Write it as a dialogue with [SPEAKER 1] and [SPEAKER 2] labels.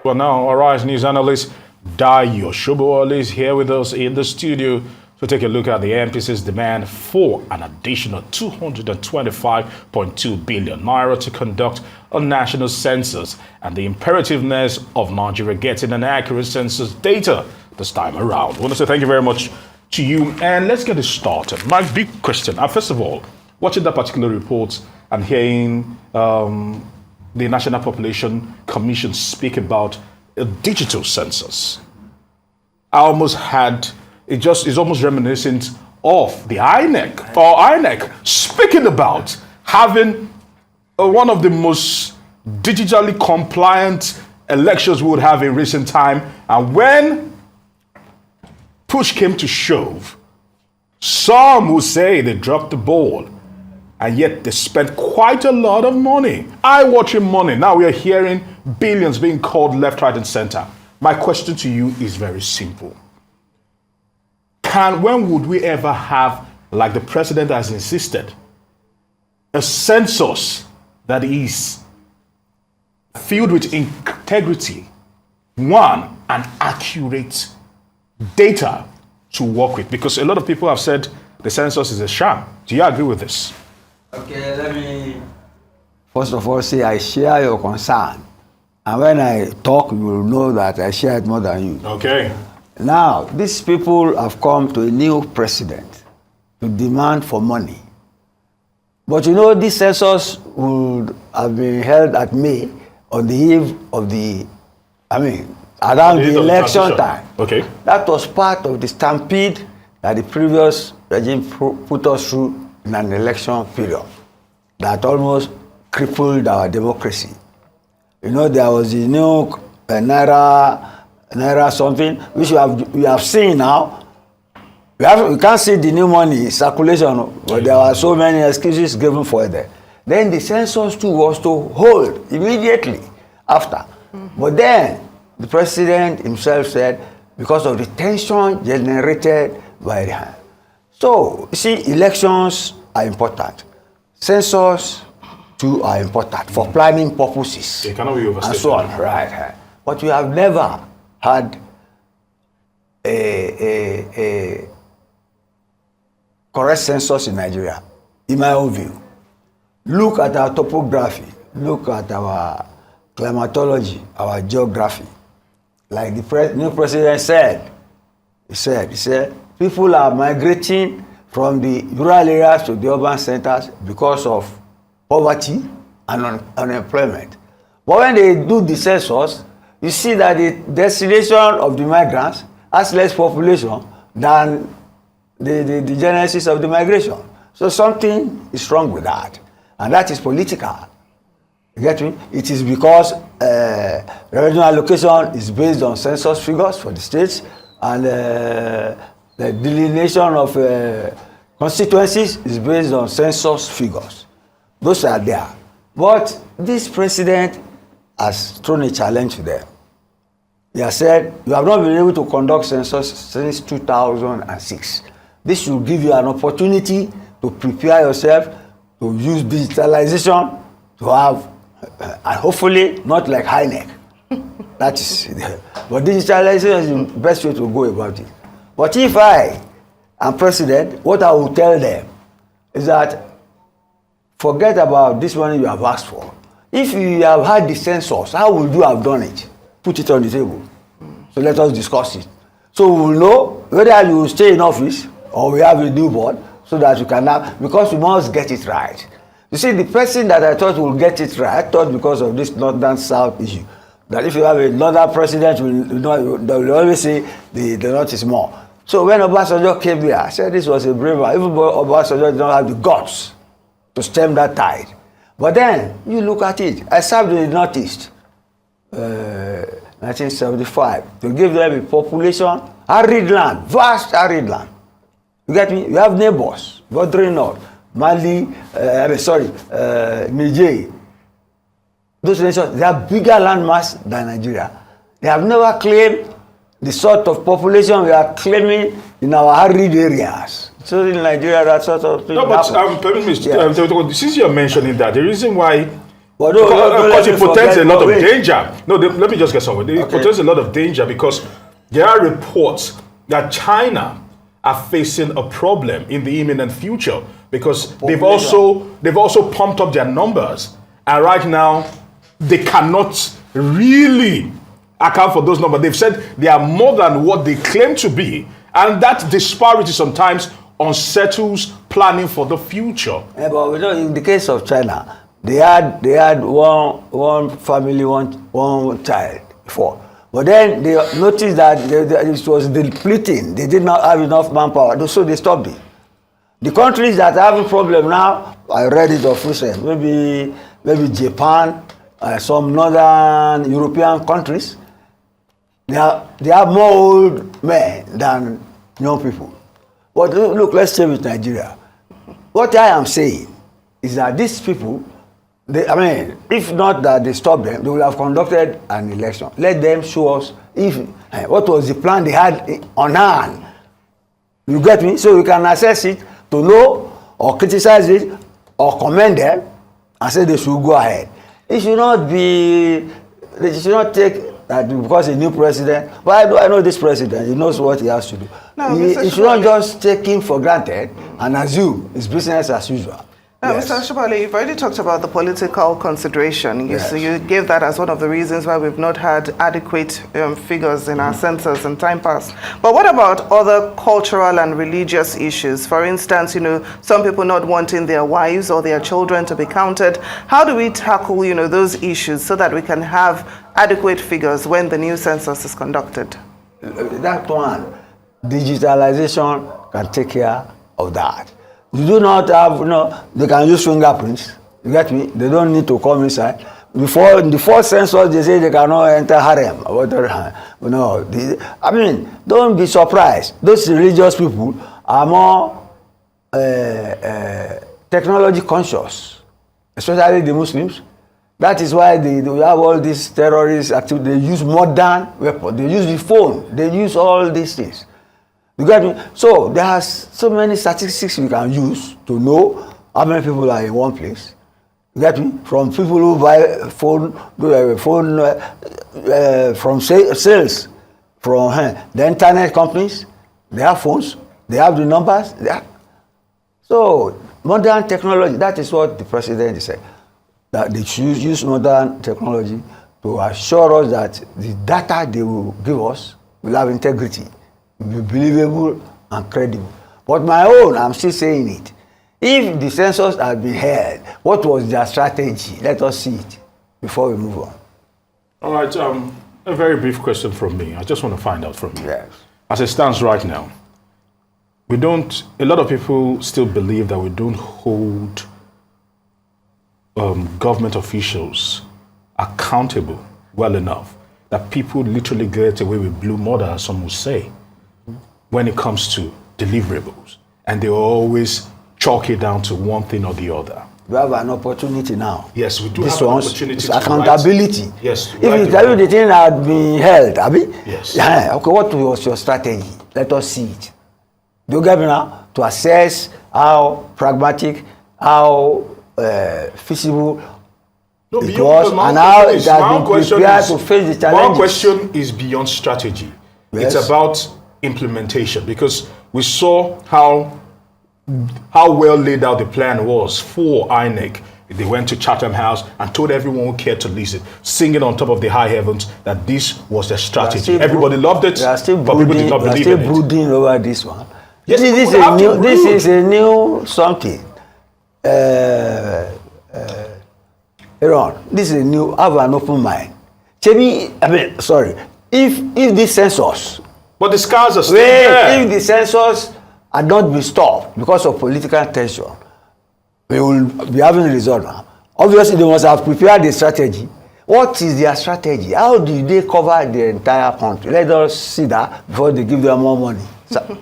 [SPEAKER 1] Well, now, Arise News analyst Dayo Sobowale is here with us in the studio to take a look at the NPC's demand for an additional 225.2 billion naira to conduct a national census and the imperativeness of Nigeria getting an accurate census data this time around. I want to say thank you very much to you, and let's get it started. My big question, first of all, watching that particular report and hearing the National Population Commission speak about a digital census, I almost had, it's almost reminiscent of the INEC speaking about having one of the most digitally compliant elections we would have in recent time. And when push came to shove, some would say they dropped the ball, and yet they spent quite a lot of money. Eye-watching money. Now we are hearing billions being called left, right, and center. My question to you is very simple. When would we ever have, like the president has insisted, a census that is filled with integrity, and accurate data to work with? Because a lot of people have said the census is a sham. Do you agree with this?
[SPEAKER 2] Okay, let me first of all say I share your concern. And when I talk, you will know that I share it more than you.
[SPEAKER 1] Okay.
[SPEAKER 2] Now, these people have come to a new president to demand for money. But you know, this census would have been held at May on the eve of around the election time.
[SPEAKER 1] Okay.
[SPEAKER 2] That was part of the stampede that the previous regime put us through in an election period that almost crippled our democracy. You know, there was the new Naira something, which we have seen now. We can't see the new money circulation, but there were so many excuses given for it there. Then the census too was to hold immediately after. But then the president himself said, because of the tension generated by the hand. So, you see, elections are important. Census too are important for planning purposes.
[SPEAKER 1] They cannot be overstated.
[SPEAKER 2] And so on, right. But we have never had a correct census in Nigeria, in my own view. Look at our topography, look at our climatology, our geography. Like the new president said, he said, people are migrating from the rural areas to the urban centers because of poverty and unemployment. But when they do the census, you see that the destination of the migrants has less population than the genesis of the migration. So something is wrong with that. And that is political. You get me? It is because revenue allocation is based on census figures for the states, and the delineation of constituencies is based on census figures. Those are there. But this president has thrown a challenge to them. He has said, you have not been able to conduct census since 2006. This will give you an opportunity to prepare yourself, to use digitalization, to have, and hopefully not like INEC. That is, but digitalization is the best way to go about it. But if I am president, what I will tell them is that forget about this money you have asked for. If you have had the census, how would you have done it? Put it on the table. So let us discuss it. So we will know whether you will stay in office or we have a new board so that you can have, because we must get it right. You see, the person that I thought will get it right, I thought because of this northern-south issue, that if you have another president, they will always say the north is more. So when Obasanjo came here, I said this was a brave man. Even Obasanjo did not have the guts to stem that tide. But then, you look at it. I served in the Northeast, 1975, to give them a population, arid land, vast arid land. You get me? You have neighbors, bordering north, Mali, Niger. Those nations, they have bigger landmass than Nigeria. They have never claimed the sort of population we are claiming in our arid areas. So in Nigeria, that sort of thing.
[SPEAKER 1] No, but permit me, since you're mentioning that, the reason why
[SPEAKER 2] But
[SPEAKER 1] because it portends a lot of danger. No, let me just get somewhere. It portends a lot of danger because there are reports that China are facing a problem in the imminent future because they've also pumped up their numbers, and right now they cannot really account for those numbers. They've said they are more than what they claim to be, and that disparity sometimes unsettles planning for the future.
[SPEAKER 2] Yeah, but we know in the case of China, they had one family, one child before. But then they noticed that it was depleting. They did not have enough manpower, so they stopped it. The countries that are having problem now, I read it of recent, maybe Japan, some northern European countries, they have more old men than young people. But look, let's stay with Nigeria. What I am saying is that these people, if not that they stop them, they will have conducted an election. Let them show us what was the plan they had on hand. You get me? So we can assess it to know or criticize it or commend them and say they should go ahead. It should not be, they should not take that because a new president, why do I know this president? He knows what he has to do. No, he should not just take him for granted and assume it's business as usual.
[SPEAKER 3] Now, yes. Mr. Sobowale, you've already talked about the political consideration. So you gave that as one of the reasons why we've not had adequate figures in our census in time past. But what about other cultural and religious issues? For instance, some people not wanting their wives or their children to be counted. How do we tackle, those issues so that we can have adequate figures when the new census is conducted?
[SPEAKER 2] That one, digitalization can take care of that. You do not have, they can use fingerprints. You get me? They don't need to come inside. Before, in the first census, they say they cannot enter harem. Don't be surprised. Those religious people are more technology conscious, especially the Muslims. That is why they have all these terrorist activities. They use modern weapons. They use the phone. They use all these things. You get me? So there are so many statistics we can use to know how many people are in one place. You get me? From people who buy phone from sales, from the internet companies, they have phones, they have the numbers. So modern technology, that is what the president said. That they should use modern technology to assure us that the data they will give us will have integrity, be believable and credible. But my own, I'm still saying it. If the census had been held, what was their strategy? Let us see it before we move on.
[SPEAKER 1] All right, a very brief question from me. I just want to find out from you.
[SPEAKER 2] Yes.
[SPEAKER 1] As it stands right now, a lot of people still believe that we don't hold government officials accountable well enough, that people literally get away with blue murder, as some would say, when it comes to deliverables, and they always chalk it down to one thing or the other.
[SPEAKER 2] We have an opportunity now.
[SPEAKER 1] Yes, we do have an opportunity to
[SPEAKER 2] accountability.
[SPEAKER 1] Write. Yes.
[SPEAKER 2] If you tell you the thing had been held, Abi?
[SPEAKER 1] Yes.
[SPEAKER 2] Yeah, okay, what was your strategy? Let us see it. Do you get me now? To assess how pragmatic, how feasible it was, and how it has been prepared to face the challenges.
[SPEAKER 1] One question is beyond strategy. Yes. It's about implementation, because we saw how well laid out the plan was for INEC. They went to Chatham House and told everyone who cared to listen, singing on top of the high heavens, that this was their strategy. Everybody loved it, but people did not believe in it.
[SPEAKER 2] They are still brooding over this one.
[SPEAKER 1] Yes,
[SPEAKER 2] this is a new something. Aaron, this is a new, have an open mind. If this census,
[SPEAKER 1] but the scars are still there.
[SPEAKER 2] If the census had not been stopped because of political tension, we will be having a result now. Obviously, they must have prepared the strategy. What is their strategy? How do they cover the entire country? Let us see that before they give them more money. So,